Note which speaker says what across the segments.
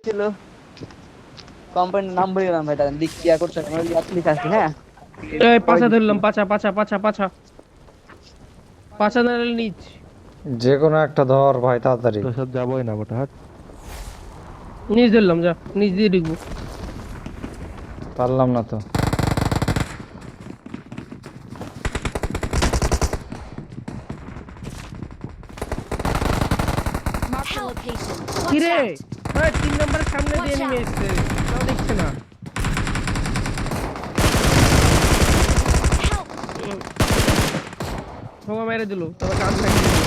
Speaker 1: ছিল কোম্পানির নাম বলে গেলাম ভাই, তাহলে দিক কি করছে আমার ইয়াতে লেখা আছে। হ্যাঁ,
Speaker 2: এই
Speaker 1: পরে
Speaker 2: পাছা
Speaker 1: দিচ্ছি।
Speaker 2: ধরলাম, পাছা পাছা পাছা পাছা পাছা ধরলে নিচ।
Speaker 3: যে কোনো একটা ধর ভাই তাড়াতাড়ি।
Speaker 4: তো সব যাবোই না বটা হাট।
Speaker 2: নিচ ধরলাম, যা নিচ দিয়ে ঢুকবো।
Speaker 3: পারলাম না তো।
Speaker 5: Marked a location. Watch
Speaker 2: কিরে
Speaker 5: out!
Speaker 2: ভাই, 3 নম্বরের সামনে দিয়ে
Speaker 5: Watch
Speaker 2: নেমে
Speaker 5: out!
Speaker 2: এসছে, তাও দেখছে না।
Speaker 5: Help!
Speaker 2: ঠোঙা মেরে দিল, তবে কান ফাটিয়ে দিল।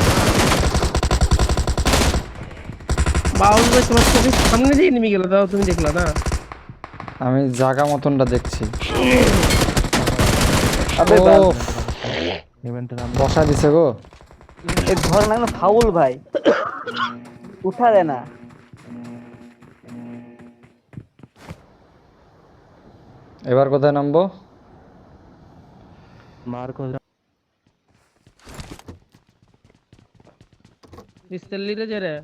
Speaker 2: বাউল ভাই, তোমার চোখের সামনে দিয়ে নেমে গেল, তাও তুমি দেখলা না?
Speaker 3: আমি জাগা মতনটা দেখছি।
Speaker 1: আবে
Speaker 3: ও
Speaker 1: বাল,
Speaker 4: ইভেন্টের নাম
Speaker 3: বসা দিছে গো।
Speaker 1: এ ধর না ফাউল ভাই, উঠা দেয় না।
Speaker 3: এবার কোথায় নামবো?
Speaker 4: মার্কো।
Speaker 2: পিস্তলিরে জেরে।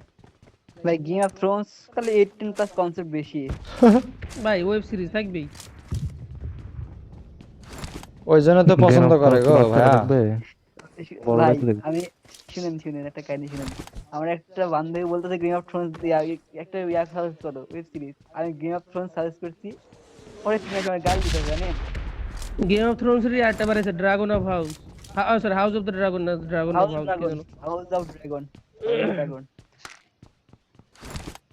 Speaker 1: ভাই গেম অফ থ্রোনস খালি 18 প্লাস কনসেপ্ট বেশি।
Speaker 2: ভাই ওয়েব সিরিজ থাকবেই।
Speaker 3: ওই জন্য তো
Speaker 4: গেম
Speaker 3: পছন্দ
Speaker 4: অফ
Speaker 3: করে
Speaker 4: থ্রোনস
Speaker 3: গো
Speaker 4: বাচ্চারা
Speaker 3: ভাইয়া।
Speaker 4: দেখবে, বড়রা
Speaker 1: ভাই
Speaker 4: তো দেখবে।
Speaker 1: আমি শুনেন শুনেন একটা কাহিনী শুনেন। আমার একটা বান্ধবী বলতেছে গেম অফ থ্রোনস একটা সাজেস্ট করো ওয়েব সিরিজ। আমি গেম অফ থ্রোনস সাজেস্ট করছি, পরে 3 মাস আমার গাল দিতে জানেন।
Speaker 2: গেম অফ থ্রোনস এর আরেকটা বারেছে, dragon of house. Sorry, house of the dragon, না ড্রাগন অফ হাউস কি জানো।
Speaker 1: House of dragon, house of dragon.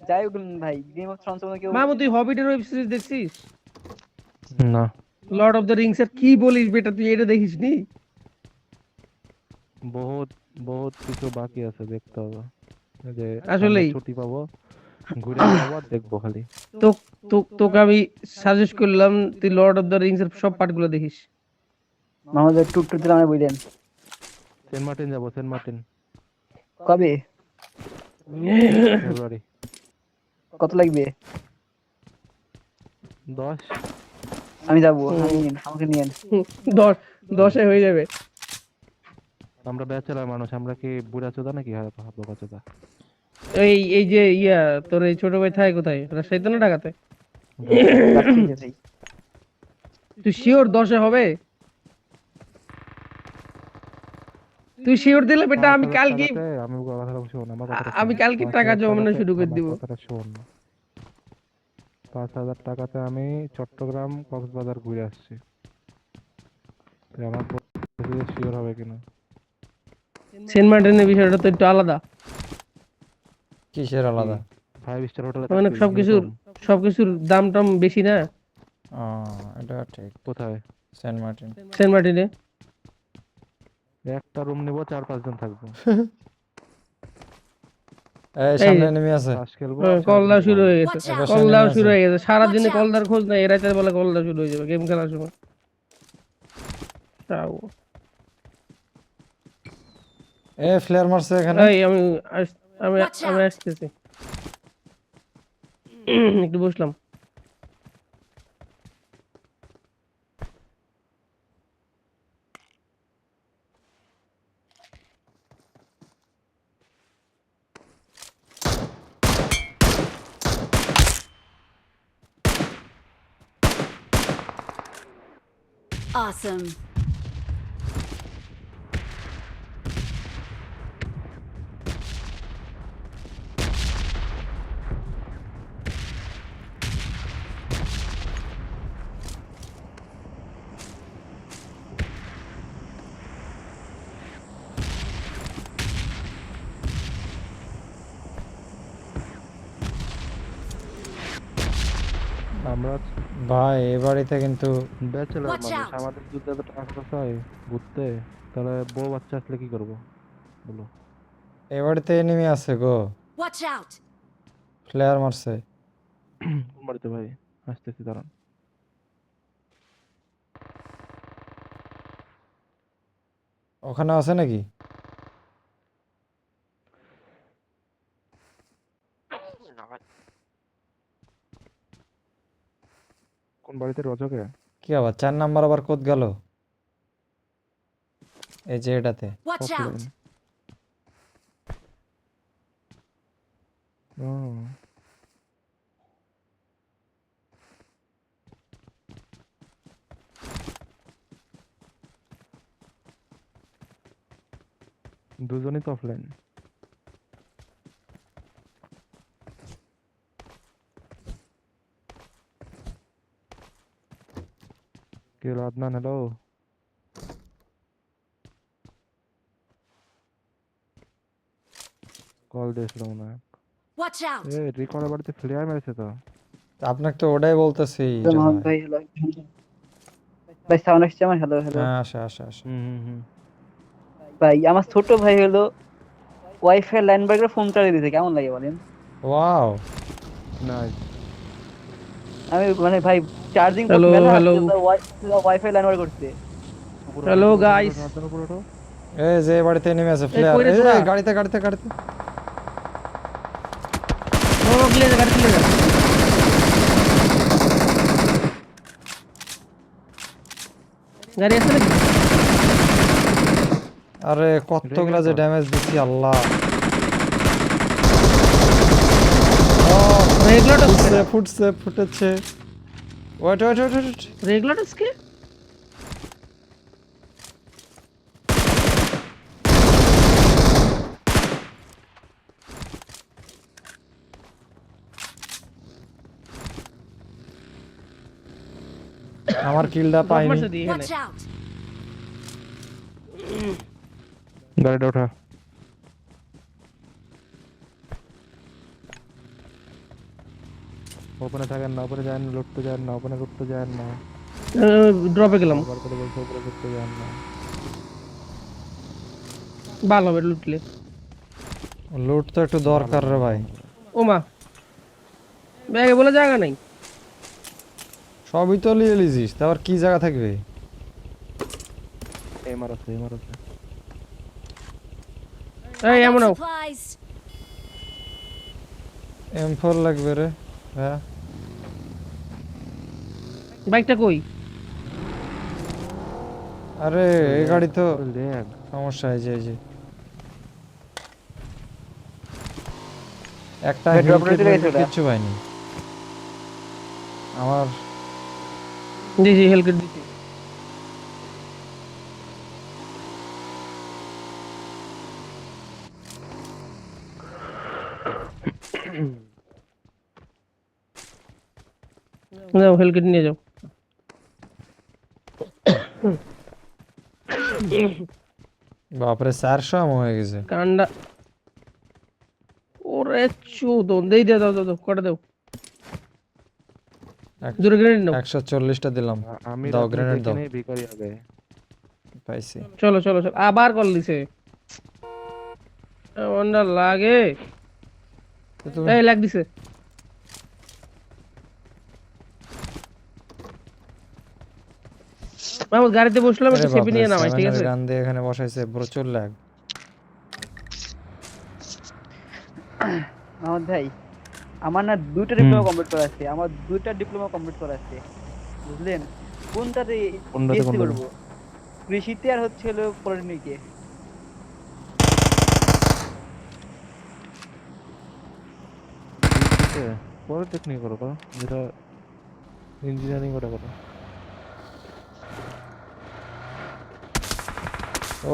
Speaker 1: যাই হোক ভাই, গেম অফ থ্রোনস কেউ
Speaker 2: মামু, তুই হবিটের ওয়েব সিরিজ দেখছিস?
Speaker 4: না,
Speaker 2: লর্ড অফ দ্য রিংস এর কি বলিস বেটা, তুই এটা দেখিস নি?
Speaker 4: বহুত বহুত কিছু বাকি আছে দেখতে হবে। এই যে সামনে
Speaker 2: আসলেই
Speaker 4: ছুটি পাবো, ঘুরে বেড়াবো আর দেখবো খালি।
Speaker 2: তো তোকে আমি সাজেস্ট করলাম, তুই লর্ড অফ দ্য রিংস এর সব পার্ট গুলো দেখিস।
Speaker 1: আমাদের টুক টুক দিলাম বললেন।
Speaker 4: সেন্ট মার্টিন যাবো, সেন্ট মার্টিন
Speaker 1: কবে?
Speaker 4: ফেব্রুয়ারি
Speaker 1: কত লাগবে?
Speaker 4: 10।
Speaker 1: আমি যাবো,
Speaker 2: হুম,
Speaker 1: আমাকে নিয়েন।
Speaker 2: 10 হয়ে যাবে।
Speaker 4: আমরা ব্যাচেলার মানুষ, আমরা কি বুড়া চোদা নাকি বোকা চোদা?
Speaker 2: এই এই যে তোর এই ছোট ভাই থাকে কোথায়, রাজশাহীতে না ঢাকাতে?
Speaker 1: রাজশাহীতে ভাই।
Speaker 2: তুই শিওর 10 হবে? তুই শিওর দিলে বেটা
Speaker 4: পাঁচ
Speaker 2: আমি
Speaker 4: হাজার
Speaker 2: কালকে,
Speaker 4: টাকাতে আমি কথাটা শোন, আমার কথাটা
Speaker 2: আমি
Speaker 4: শোন।
Speaker 2: কালকে টাকা জমানো শুরু করে
Speaker 4: আমার
Speaker 2: দিব।
Speaker 4: কথাটা শোন। 5,000 টাকাতে আমি চট্টগ্রাম কক্সবাজার ঘুরে আসছি। তুই আমার শিওর হবে কিনা?
Speaker 2: সেন্ট মার্টিনের বিষয়টা তো একটু আলাদা।
Speaker 3: কিসের
Speaker 4: কি
Speaker 3: আলাদা?
Speaker 4: 5 স্টার হোটেলে
Speaker 2: মানে
Speaker 4: থাকবি
Speaker 2: সবকিছুর
Speaker 4: এরকম?
Speaker 2: সবকিছুর দাম টাম বেশি না
Speaker 3: ও, এটা ঠিক।
Speaker 4: কোথায়?
Speaker 3: Saint Martin.
Speaker 2: সেন্ট মার্টিনে।
Speaker 4: একটা রুম নিবো, 4-5 জন থাকবো।
Speaker 3: এই
Speaker 2: এই
Speaker 3: সামনে
Speaker 2: যে,
Speaker 3: এনিমি আছে।
Speaker 4: তাস খেলবো আর
Speaker 2: কল
Speaker 4: সারাদিন
Speaker 2: দেওয়া শুরু
Speaker 4: ঘুমাবো।
Speaker 2: হয়ে গেছে।
Speaker 5: Watch
Speaker 3: এই
Speaker 5: out!
Speaker 3: পাশে
Speaker 2: কল
Speaker 3: এনিমি
Speaker 2: দেওয়া শুরু
Speaker 3: আছে।
Speaker 2: হয়ে গেছে,
Speaker 5: Watch
Speaker 2: সারাদিনে কল
Speaker 5: out!
Speaker 2: দেওয়ার খোঁজ নাই, এরাতের বলে কল দেওয়া শুরু হয়ে যাবে গেম খেলার সময়। তাও।
Speaker 3: এ ফ্লেয়ার মারছে এখানে।
Speaker 2: এই আমি
Speaker 5: Watch
Speaker 2: আমি
Speaker 5: out!
Speaker 2: আসতেছি। একটু বসলাম।
Speaker 5: Awesome.
Speaker 4: আমরা
Speaker 3: ভাই এ বাড়িতে কিন্তু
Speaker 4: ব্যাচেলার
Speaker 5: Watch
Speaker 4: মানুষ,
Speaker 5: out!
Speaker 4: আমাদের যদি এত টাকা খরচ হয় ঘুরতে, তাহলে বউ বাচ্চা আসলে কি করবো বলো?
Speaker 3: এ বাড়িতে এনিমি আছে গো।
Speaker 5: Watch out!
Speaker 3: ফ্লেয়ার মারছে।
Speaker 4: কোন বাড়িতে ভাই? আসতেছি দাঁড়ান।
Speaker 3: ওখানে আছে নাকি?
Speaker 4: কোন বাড়িতে রজকে?
Speaker 3: কি আবার 4 নাম্বার আবার কোদ গেল? এই যে এটাতে।
Speaker 5: Watch out!
Speaker 4: ও, দুজনই তো অফলাইন। কে হলো আদনান? হ্যালো, কল দিয়েছিল মনে হয়।
Speaker 5: Watch out!
Speaker 4: রিকলের বাড়িতে ফ্লেয়ার মেরেছে তো।
Speaker 3: আপনাকে তো ওটাই বলতেছি
Speaker 1: মোহাম্মদ ভাই হ্যালো ভাই, সাউন্ড আসছে আমার? হ্যালো হ্যালো
Speaker 3: হ্যাঁ আসে আসে আসে।
Speaker 4: হুম।
Speaker 1: ভাই, আমার ছোট ভাই হলো ওয়াইফাই লাইন বার্গের ফোন চালিয়ে দিয়েছে, কেমন লাগে বলেন?
Speaker 3: Wow,
Speaker 4: nice.
Speaker 1: আমি মানে ভাই charging
Speaker 2: Hello, hello.
Speaker 1: Wifi line বার করতে।
Speaker 2: হ্যালো গাইস,
Speaker 3: এই যে বাড়িতে নেমে আছে
Speaker 2: এই
Speaker 3: প্লেয়ার।
Speaker 2: কই রে
Speaker 3: এই
Speaker 2: তোরা?
Speaker 3: গাড়িতে গাড়িতে গাড়িতে।
Speaker 2: গিলে যা, গাড়ি গিলে যা। গাড়ি আছে নাকি?
Speaker 3: আরে কতগুলা যে ড্যামেজ দিছি আল্লাহ।
Speaker 2: রেগুলেটর
Speaker 3: ফুটেছে। Wait wait wait wait.
Speaker 2: Regulator কে?
Speaker 3: আমার কিলটা পাইনি।
Speaker 2: মারছে দি এখানে।
Speaker 5: Watch out!
Speaker 4: গাড়িটা ওঠা। ওপেনে থাকেন না, ওপরে যান, লুটতে যান না, ওপেনে করতে যান না।
Speaker 2: ড্রপে গেলাম।
Speaker 4: আবার করে বলছে ওপরে করতে যান না।
Speaker 2: ভালো হবে লুটলে।
Speaker 3: লুট তো একটু দরকার রে ভাই।
Speaker 2: ও মা, ব্যাগে বলে জায়গা নাই।
Speaker 3: সবই তো নিয়ে লিজিস, তারপর কি জায়গা থাকবে?
Speaker 4: এমআর আছে।
Speaker 2: এই
Speaker 5: I got
Speaker 2: এমন নাও।
Speaker 5: supplies.
Speaker 3: M4 লাগবে রে। হ্যাঁ
Speaker 2: বাইকটা কই?
Speaker 3: আরে এই গাড়ি তো
Speaker 4: ল্যাগ।
Speaker 3: সমস্যা। এই যে একটা
Speaker 1: ভাই, drop
Speaker 3: হিল
Speaker 1: rate
Speaker 3: কিট
Speaker 1: গেছে ওটা।
Speaker 3: কিচ্ছু পাইনি আমার।
Speaker 2: দিছি হেলকেট দিছি। যাও হেলকেট নিয়ে যাও।
Speaker 3: বাপরে 400 আম হয়ে গেছে।
Speaker 2: কান্ডা। ওরে চোদন, দেই দাও দাও দাও, কটা দাও। জোরে গ্রেনেড নাও।
Speaker 3: 140টা দিলাম।
Speaker 4: আমি
Speaker 3: দাও,
Speaker 4: রাতে
Speaker 3: grenade দাও।
Speaker 4: এখানেই ভিখারি হবে।
Speaker 3: পাইছি।
Speaker 2: চলো চলো চলো, আবার কল দিছে। ওন্ডা লাগে।
Speaker 3: তো তুমি
Speaker 2: এই লাগ দিছে। মামুদ গাড়িতে বসলাম, একটু সেপি নিয়ে নামাই, ঠিক আছে?
Speaker 3: গান দিয়ে এখানে বসাইছে প্রচুর ল্যাগ।
Speaker 1: মোহাম্মদ ভাই, আমার না দুইটা ডিপ্লোমা কমপ্লিট করা আছে, আমার দুইটা ডিপ্লোমা কমপ্লিট করা আছে, বুঝলেন? কোনটাতে
Speaker 4: কোনটাতে
Speaker 1: বিএসসি
Speaker 4: কোনটাতে?
Speaker 1: করব? কৃষিতে আর হচ্ছে হলো পলিটেকনিকে।
Speaker 4: পরে টেকনিক করো, যেটা ইঞ্জিনিয়ারিং ওটা করো।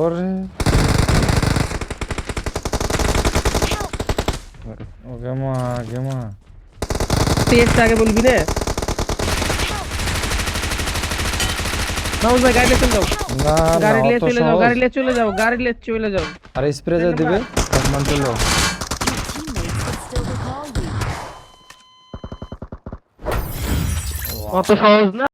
Speaker 3: ওরে ওকে মা
Speaker 2: টেস্ট আগে বলবি না। মামুদ ভাই গাড়ি নিয়ে চলে যাও।
Speaker 3: না
Speaker 2: গাড়ি নিয়ে
Speaker 3: অত
Speaker 2: চলে যাও,
Speaker 3: সহজ।
Speaker 2: গাড়ি নিয়ে চলে যাও, গাড়ি নিয়ে চলে যাও।
Speaker 3: আর স্প্রে যা দিবে ডিসমান্টেল।
Speaker 5: Your teammates can still recall you.
Speaker 2: অত সহজ না।